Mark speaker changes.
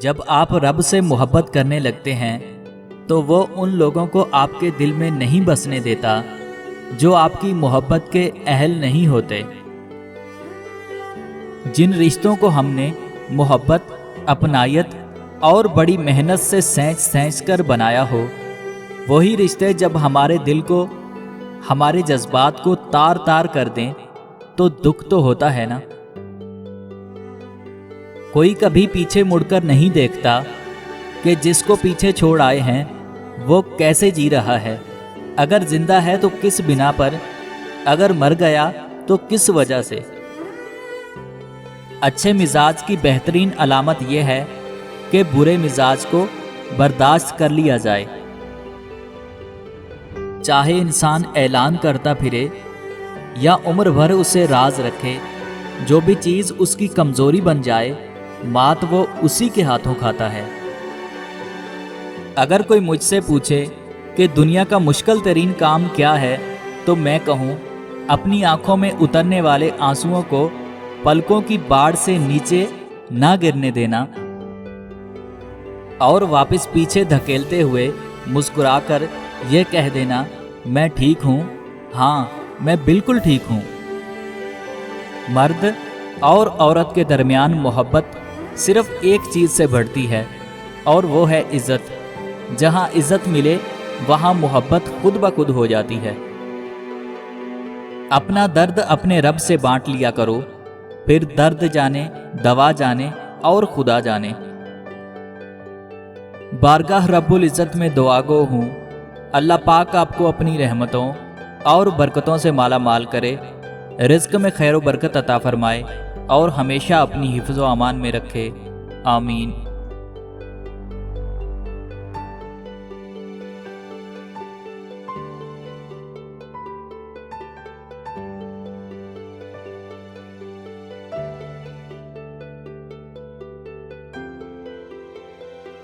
Speaker 1: جب آپ رب سے محبت کرنے لگتے ہیں تو وہ ان لوگوں کو آپ کے دل میں نہیں بسنے دیتا جو آپ کی محبت کے اہل نہیں ہوتے۔ جن رشتوں کو ہم نے محبت، اپنائیت اور بڑی محنت سے سینچ سینچ کر بنایا ہو، وہی رشتے جب ہمارے دل کو، ہمارے جذبات کو تار تار کر دیں تو دکھ تو ہوتا ہے نا۔ کوئی کبھی پیچھے مڑ کر نہیں دیکھتا کہ جس کو پیچھے چھوڑ آئے ہیں وہ کیسے جی رہا ہے، اگر زندہ ہے تو کس بنا پر، اگر مر گیا تو کس وجہ سے۔ اچھے مزاج کی بہترین علامت یہ ہے کہ برے مزاج کو برداشت کر لیا جائے۔ چاہے انسان اعلان کرتا پھرے یا عمر بھر اسے راز رکھے، جو بھی چیز اس کی کمزوری بن جائے مات وہ اسی کے ہاتھوں کھاتا ہے۔ اگر کوئی مجھ سے پوچھے کہ دنیا کا مشکل ترین کام کیا ہے تو میں کہوں اپنی آنکھوں میں اترنے والے آنسوؤں کو پلکوں کی باڑ سے نیچے نہ گرنے دینا اور واپس پیچھے دھکیلتے ہوئے مسکرا کر یہ کہہ دینا میں ٹھیک ہوں، ہاں میں بالکل ٹھیک ہوں۔ مرد اور عورت کے درمیان محبت صرف ایک چیز سے بڑھتی ہے اور وہ ہے عزت۔ جہاں عزت ملے وہاں محبت خود بخود ہو جاتی ہے۔ اپنا درد اپنے رب سے بانٹ لیا کرو، پھر درد جانے، دوا جانے اور خدا جانے۔ بارگاہ رب العزت میں دعا گو ہوں، اللہ پاک آپ کو اپنی رحمتوں اور برکتوں سے مالا مال کرے، رزق میں خیر و برکت عطا فرمائے اور ہمیشہ اپنی حفظ و امان میں رکھے، آمین۔